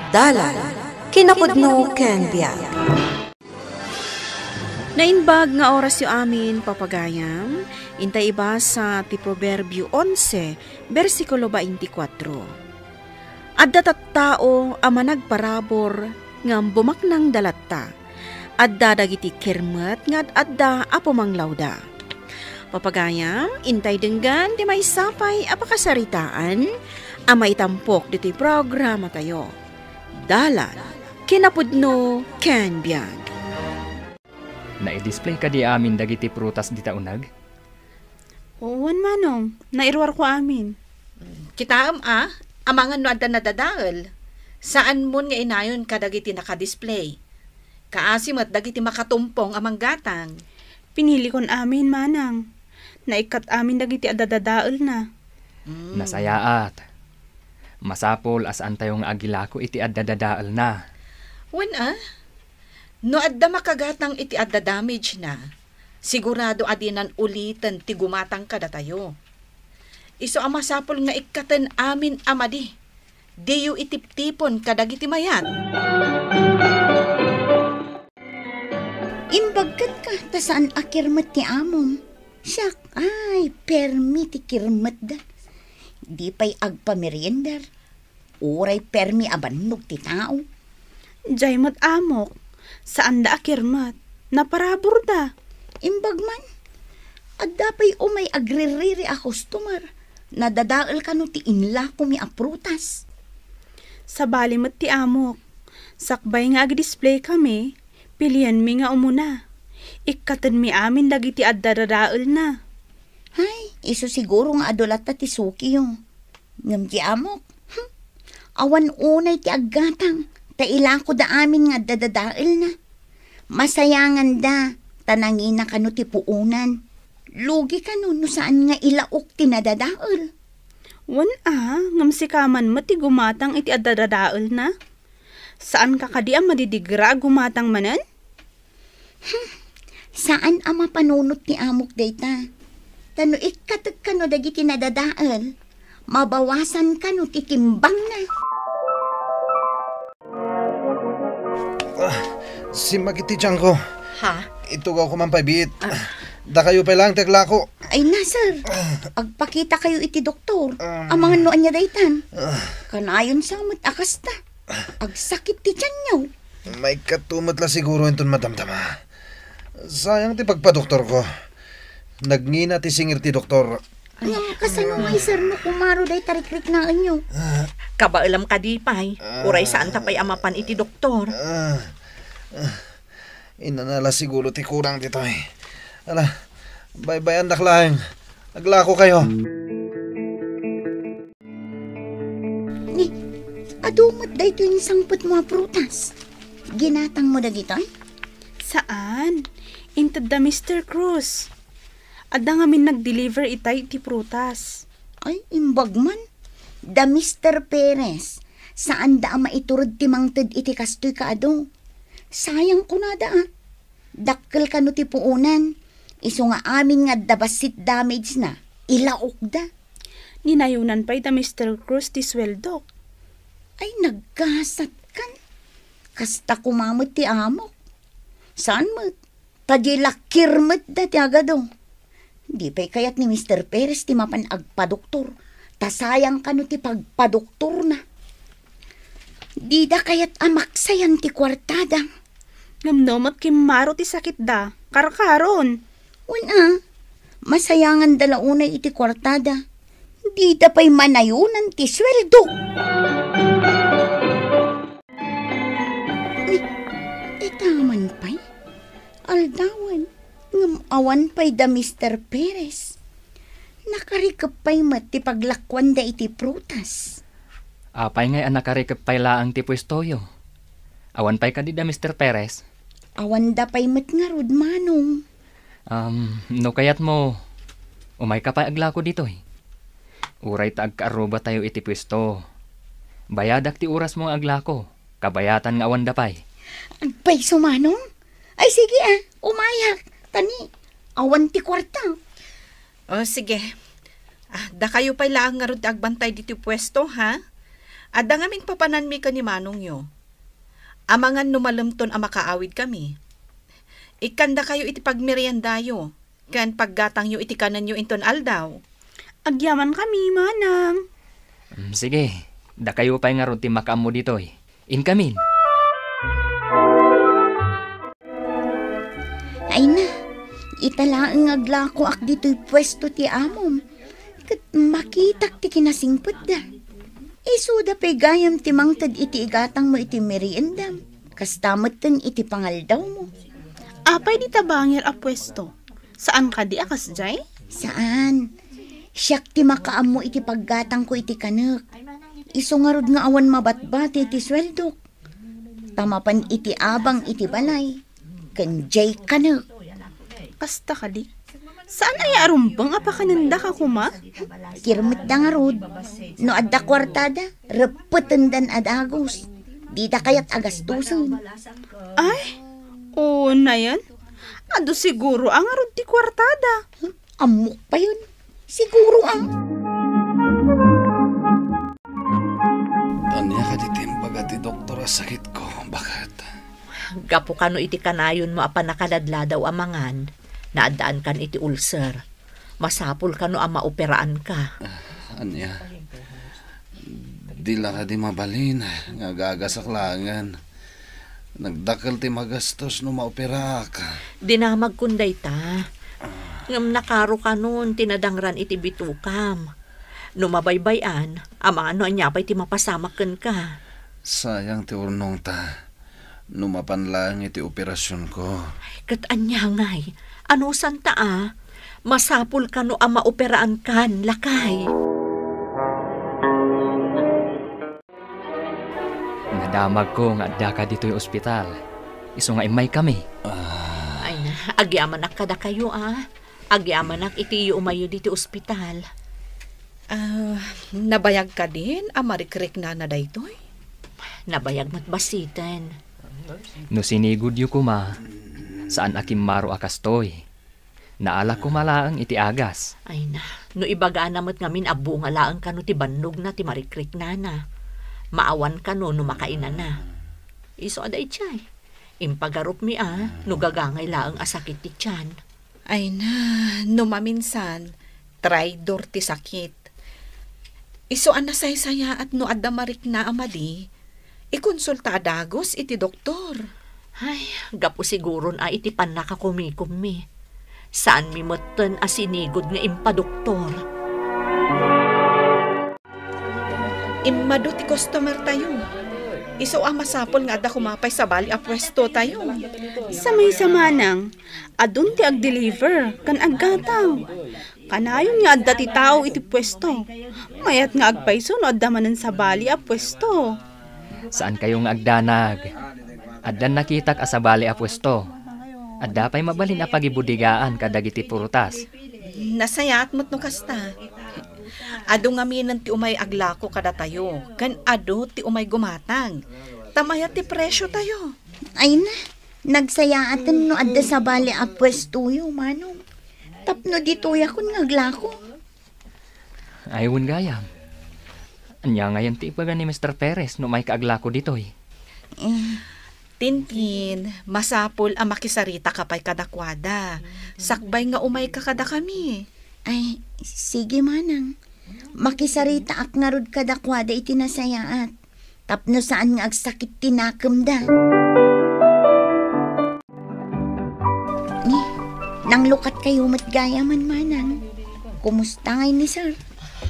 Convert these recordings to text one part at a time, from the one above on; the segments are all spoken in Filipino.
Dalan, kinapudno ken biag. Nainbag nga oras yu amin papagayam, intay iba sa ti Proverbio 11, versikulo 24. Adda tattao ama nagparabor ngam bumaknang dalatta, adda dagiti kermet ngad adda apumanglawda. Papagayam, intay denggan di may sapay apakasaritaan, amay tampok diti programa tayo. Dalan, kinapudno ken biag. Na-display ka di amin dagiti prutas di taunag? Owan manong, nairwar ko amin. Kitaam amangan no adda nadadael. Saan mo nga inayon ka dagiti nakadisplay? Kaasim at dagiti makatumpong amang gatang. Pinili kon amin manang. Naikat amin dagiti adadadael na. Nasayaat. Masapol asaan tayong agilako iti adadadael na. Wen no adda makagatang iti adda damage na, sigurado adinan ulitan ti gumatang kada tayo. Iso amasapol nga ikatan amin amadi, diyo itip-tipon kadagiti mayat. Imbagkat ka, ta saan akirmat ti amom? Siyak, ay, permi ti kirmat da. Di pa'y agpameriendar. Uray permi abannog ti tao. Jay mat amok. Saan da akirmat? Naparabor da. Imbagman, adda pa'y umay agririri a customer. Nadadaal ka no ti inla ko mi aprutas. Sa balimat ti amok. Sakbay nga ag-display kami, pilihan mi nga umuna. Ikkatan mi amin dagiti addadadaal na. Hay, iso siguro nga adolata ti suki yung. Ngam ti amok, awan unay ti aggatang. Taila ko da amin nga dadadael na. Masayangan da, tanangin na kano ti puunan. Lugi ka no saan nga ilaok ti nadadael. Wan ngam sikaman mo ti gumatang iti adadadael na. Saan ka kadi ang madidigra gumatang manan? Saan ang mapanunot ni amok dayta? Tano ikatek ka no dagiti nadadael. Mabawasan ka no ti timbang na. Si Magiti ko. Ha? Ito ko kumampabit. Da kayo pa lang tekla ko. Ay na, sir. Agpakita kayo iti doktor. Ang mga noan niya daytan. Kanayon sa akas ta. Agsakit ti tiyan niyo. May katumot la siguro inton madamdama. Sayang ti pagpa-doktor ko. Nagngina ti singir ti doktor. Kasano nga sir no kumaro day tarikrik na anyo. Kabailam ka di pay. Uray saan tapay amapan iti doktor. Inanala siguro ti kurang dito eh. Ala, bye-bye andak lang. Naglako kayo. Ni, adumat day ito yung sangpot mga prutas. Ginatang mo na gito? Saan? Intad da Mr. Cruz. Adda nga min nag-deliver itay ti prutas. Ay, imbagman. Da Mr. Perez. Saan da maiturod ti mangted iti kastoy kaado? Sayang ko na da. Dakkel ka no ti puunan. Iso nga amin nga dabasit damage na. Ilaok da. Ninayunan pa'y da Mr. Cruz ti sweldo. Ay, nagkasat kan. Kasta kumamot ti amok. Saan mo? Tadilakirmat da ti agado. Di pa'y kayat ni Mr. Perez ti mapan agpadoktor. Tasayang ka no ti pagpadoktor na. Di da kayat amaksayan ti kwartada. Ngamnomot kimaro ti sakit da. Karakaron. Una, masayangan dalaunay iti kwartada. Di da pa'y manayunan ti sweldo. Itaman pa'y. Aldawan, ngamawan pa'y da Mr. Perez. Nakarikap pa'y mat ti paglakwan da iti prutas. Apay ngay nakarikap pay laang ti pwestoyo. Awan pay ka di da Mr. Perez. Awan da pa'y mat nga rod manong. No kayat mo, umay ka pa aglako dito eh. Uray ta agkaaruba tayo iti pwesto. Bayadak ti oras mong aglako, kabayatan nga awan da pay. Agpay sumanong? Ay sige umayak. Tani, awan ti kwarta. O sige. Da kayo pa'y lang nga rod agbantay dito pwesto ha? Adda ngamin papanan mi ka ni manong yo. Amangan numalemton ang makaawid kami. Ikanda kayo iti pagmeriendayo, kan paggatang yo iti kanan yo inton aldaw. Agyaman kami, manang. Sige, da kayo pa'y nga ron ti makaam mo ditoy. Inkamin. Ay na, italaan nga glako ak dito'y pwesto ti amom. Kat makitak ti kinasingpot da. Isuda pa'y gayam ti mangtad iti igatang mo iti meriendam. Kastamot ten iti pangaldaw mo. Apay di tabangir a pwesto. Saan ka di akas jay? Saan? Siyak ti makaam mo iti paggatang ko iti kanek. Iso nga rod nga awan mabatbati iti sweldok. Tamapan iti abang iti balay. Kanjay kanek. Kasta ka di? Saan ay arumbang apakananda ka kuma? Kirmit da nga rod. No adda kwartada, repetan dan adagos. Di da kayat agastusan. Ay, oo na yan. Ado siguro ang arod ti kwartada. Amok pa yun. Siguro ang... Anya ka ditimbag at doktor sakit ko. Bakit? Gapo kano iti kanayon mo apa nakadadla daw amangan, naadaan kan iti ulcer. Masapul kano ama operaan ka. Anya? Dila ka di mabalin. Nga gagasaklangan. Nagdakal ti magastos no maopera ka. Dinamag kunday ta. Ngam nakaro ka nun, tinadangran iti bitukam. No mabaybayan, ama ano anyapay ti mapasamaken ka. Sayang ti urnong ta. Numapan lang iti operasyon ko. Kat anya ngay, ano santa masapul ka no ama operaan kan, lakay. Nadamag ko nga adda ka dito'y ospital. Iso nga imay kami. Ay na, agyaman kada kayo Agyaman iti umayo dito ospital. Nabayag ka din, amarikrik na daytoy. Nabayag matbasitan. No sinigud yu kuma, saan akim maro akastoy. Naala ko malaang iti agas. Ay na, no ibagaan namat ngamin abu nga laang kano ti bannog na ti marikrik na. Maawan ka no makainan na. Iso aday chay. Impagarup mi no gagangay laang asakit ti tiyan. Ay na, no maminsan, traidor ti sakit. Iso an nasaysaya at no adda marik na amadi, ikonsulta adagos iti doktor. Ay, gapo siguron iti panakakumikom mi. Saan mi motten asinigod nga impadoktor. Immado ti customer tayo. Iso masapol nga adda kumapay sa bali a pwesto tayo. Sa may samanang, adun ti ag-deliver, kan aggatang. Kanayon nga adda ti tao iti pwesto. Mayat nga agpaiso no adda manan sa bali a pwesto. Saan kayong agdanag? Addan nakitak asabali a pwesto. Adda pa'y mabalin a pagibudigaan kadagiti purutas. Nasayat mo't no kasta. Ado nga minan ti umay aglako kada tayo. Kan ado ti umay gumatang. Tamaya ti presyo tayo. Ay na, nagsayaatan no adda sa bali a pwesto yu, manong. Tapno dito yakon nga glako. Ayun gayam. Anya ngayon ti ipaga ni Mr. Perez no may kaaglako ditoy. Tintin, masapol ang makisarita kapay kadakwada. Sakbay nga umay ka kada kami. Ay, sige manang. Makisarita ak nga rod kadakwada iti nasayaat. Tapno saan nga agsakit tinakam da. Nang lukat kayo matgayaman manang. Kumusta ngay ni sir?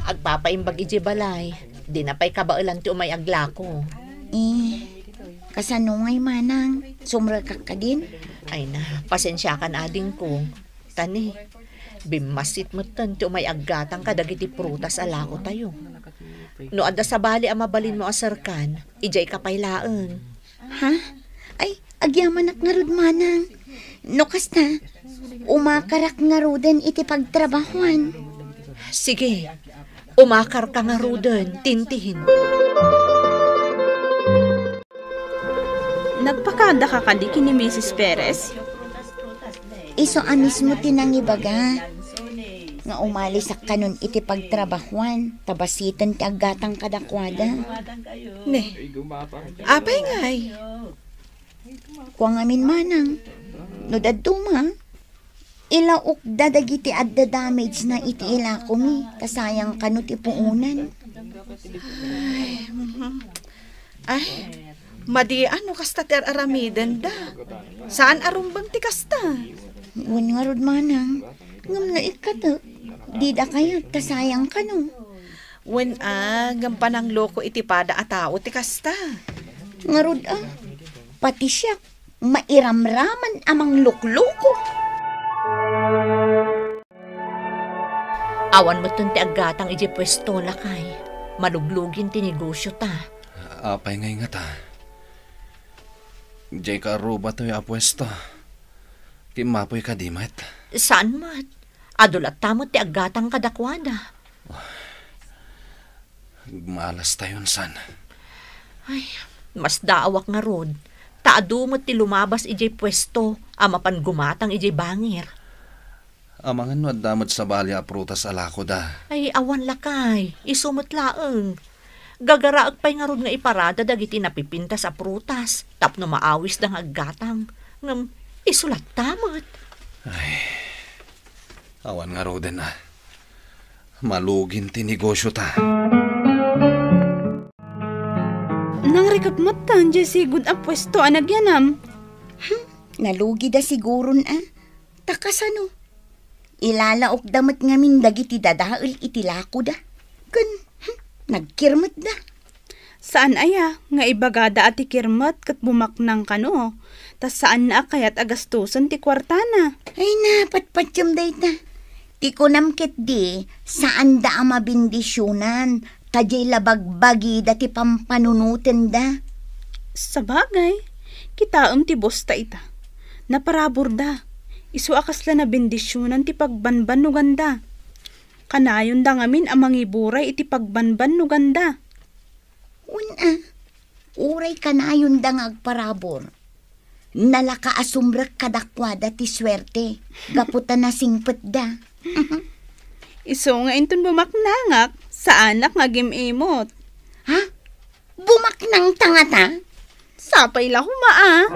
Agpapaimbag iji balay. Di na pa'y kabailan ti umay aglako. Kasano ngay manang? Sumrakak ka din? Ay na, pasensya kan ading ko. Tani, bimasit mo tan ti umay aggatang kadagiti prutas alako tayo. No adda sa bali mabalin mo asarkan, ijay kapaylaan. Ha? Ay, agyaman ak nga rod manang. No kasta, umakarak nga roden iti pagtrabahuan. Sige, umakar ka nga roden, tintihin. Nagpakada ka kadiki ni Mrs. Perez? Iso anis mo tinangibaga. nga umali sa kanon iti pagtrabahuan, tabasitan ti aggatang kadakwada. Ne, apay ngay. Kuang amin manang, no daduma, ilaok dadagiti adda damage na iti ila kumi, kasayang kanot ipuunan. Ay, madi ano kasta ti aramiden da. Saan arumbang ti kasta? Wan nga rod manang, ngam na ikato, di da kayat kasayang kano. Wen gampanang loko iti pada a tao ti kasta. Nga rod pati siya, mairamraman amang lukloko. Awan mo ti aggatang iji pwesto lakay. Maluglugin ti negosyo ta. Apay ngay nga ta. Jay ka aruba to yung apwesto. Kimapoy ka di mat. Saan mat? Adulat tamot ti aggatang kadakwada. Malas tayon san. Ay, mas daawak nga rod. Taadumot ti lumabas iji pwesto, amapan gumatang iji bangir. Amangan no at damot sa bali a prutas alako da. Ay, awan lakay. Isumot laeng. Gagaraag pa'y nga rod nga iparada dagiti napipinta sa prutas. Tapno maawis da nga aggatang. Ngam, isulat tamot. Ay, awan nga roden na. Malugin ti negosyo ta. Nang rikapmat tan, Jesse, good ang pwesto, anagyanam. Nalugi da siguron Takasano? Ilalaok damat ngamin dagiti dadael iti lako da. Nagkirmat da. Saan aya, nga ibagada at ikirmat kat bumaknang kano. Tas saan na kayat agastusan ti kwartana. Ay na, patpatyam day ta. Ti kunamket di, saan da ang mabindisyonan, tajay labagbagi da ti pampanunutin da. Sa bagay, kitaam ti bosta ita. Naparabor da. Isu akasla na bendisyonan ti pagbanban no ganda. Kanayon da ngamin amang iburay iti pagbanban no ganda. Uray kanayon da ngagparabor. Nalaka asumrek kadakwada ti swerte. Gaputan na singpet da. Isu nga inton bumaknangak, sa anak nga gimimot. Ha? Bumaknang tangata? Sapay la humaa.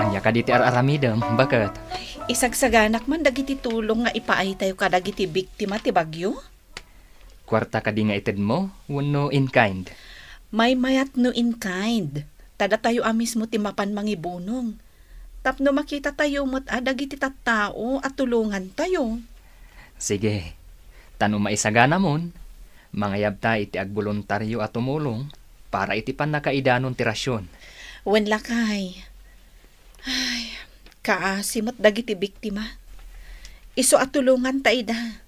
Anya ka diti aramidem, bakit? Isagsaganak man dagiti tulong nga ipaay tayo ka dagiti biktima ti bagyo. Kwarta ka di nga ited mo, wano in kind. May mayat no in kind. Tada tayo mismo ti mapan mangibunong. Tapno makita tayo mo't dagiti tattao at tulungan tayo. Sige, tano maisagana mon, mangayab ta iti agboluntaryo at tumulong para iti pan nakaidanon ti rasyon. Wen lakay. Ay, kaasimot dagiti biktima. Isu at tulungan ta ida.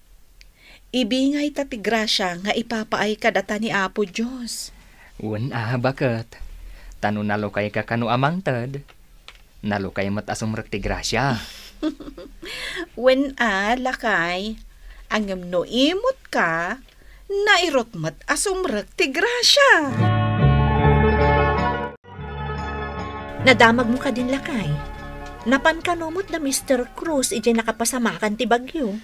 Ibingay ta ti grasya nga ipapaay kadata ni Apo Diyos. Wen bakit? Tano nalukay ka kano amangtad. Nalukay mat asumrek ti grasya. Wen lakay, angem no imot ka, nairot mat asumrek ti grasya. Nadamag mo ka din lakay. Napan kanumot na Mr. Cruz ijay nakapasamakan ti bagyo.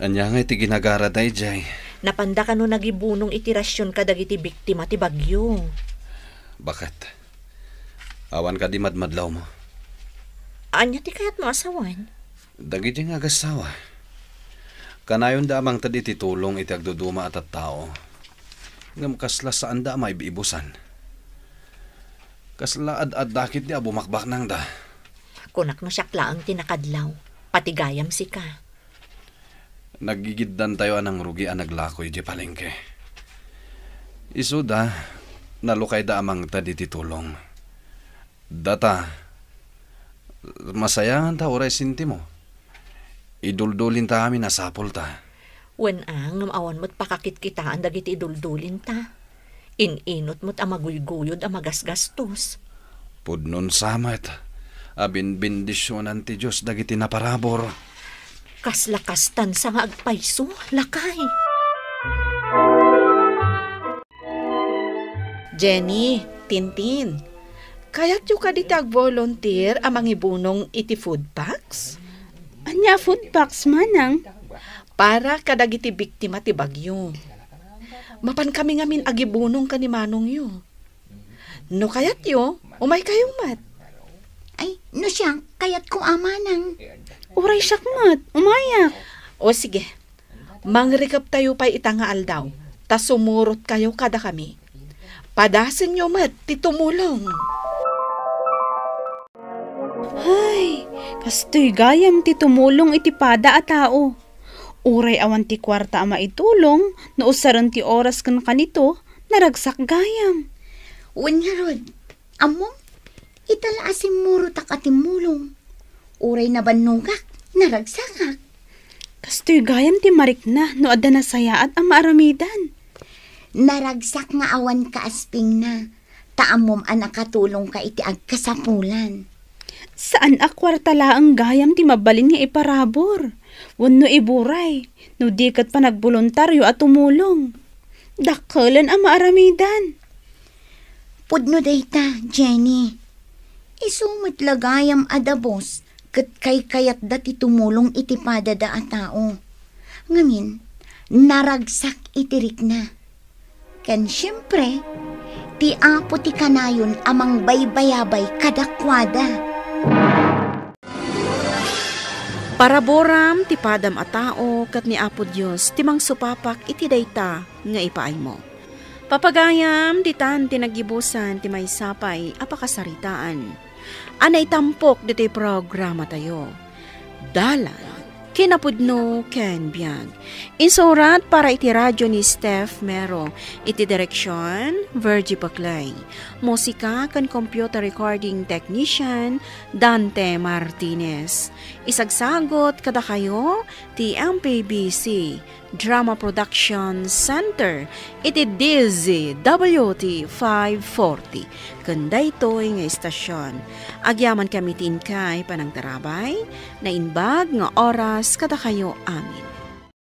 Anya nga iti ginagara day jay. Napanda ka no nagibunong itirasyon ka dagiti biktima ti bagyo. Bakit? Awan ka di madmadlaw mo. Anya ti kayat mo asawan? Dagiti nga agasawa. Kanayon da amang tadi ti tulong iti agduduma at tao. Ngam kasla saan da may biibusan. Kasla ad dakit di bumakbak nang da. Kunak no siyakla ang tinakadlaw. Patigayam si ka. Nagigiddan tayo anang rugi ang naglakoy di palengke. Isu da, nalukay da amang tadi ti tulong. Data, masayangan ta oray sinti mo. Iduldulin ta amin nasapol ta. Wen ngam awan mo't pakakit kitaan dagiti iduldulin ta. Ininot mo't amaguygoyod amagasgastos. Pudnon samat, abin bendisyonan ti Diyos dagiti naparabor. Kaslakastan sa nga agpayso, lakay. Jenny, Tintin, kaya't yung kaditi ag-volunteer amang ibunong iti food packs? box? Anya food box manang? Para kadagiti biktima ti bagyo. Mapan kami ngamin agibunong ka ni Manong yu. No kayat yo, umay kayong mat. Ay, no siya, kayat ko amanang. Uray syakmat, umayak. O sige, mangrikap tayo pa itanga aldaw. Ta sumurot kayo kada kami. Padasin nyo mat, titumulong. Ay, kastoy gayam ti tumulong iti pada a tao. Uray awan ti kwarta ama itulong, no usaran ti oras kan kanito, naragsak gayam. Unya rod, among, italaasim muro tak atimulong. Uray na banugak, naragsakak. Kastoy gayam ti marik na, no adda na saya at ama aramidan. Naragsak nga awan ka asping na, taamom anak katulong ka iti agkasapulan. Saan a kwarta laang gayam ti mabalin nga iparabor? Wano iburay, no dikat pa nagboluntaryo at tumulong. Dakalan ang maaramidan. Pudno dayta, Jenny. Isumot lagayam adabos, kat kay kayat dati tumulong iti padada a tao. Ngamin, naragsak itirik na. Kan siyempre, ti apo ti kanayon amang baybayabay kadakwada. Paraboram ti padam a tao kat ni Apo Dios timang supapak iti dayta nga ipaay mo. Papagayam ditan tinagibusan ti may sapay apakasaritaan. Anay tampok diti programa tayo. Dalan kinapudno ken biag. Insurat para iti radyo ni Steph Mero. Iti direksyon Virgie Paclay. Musika kan computer recording technician Dante Martinez. Isagsagot kada kayo ti MPBC Drama Production Center iti DZWT 540 kanda ito'y nga istasyon. Agyaman kami tinkay panang tarabay na inbag nga oras kada kayo amin.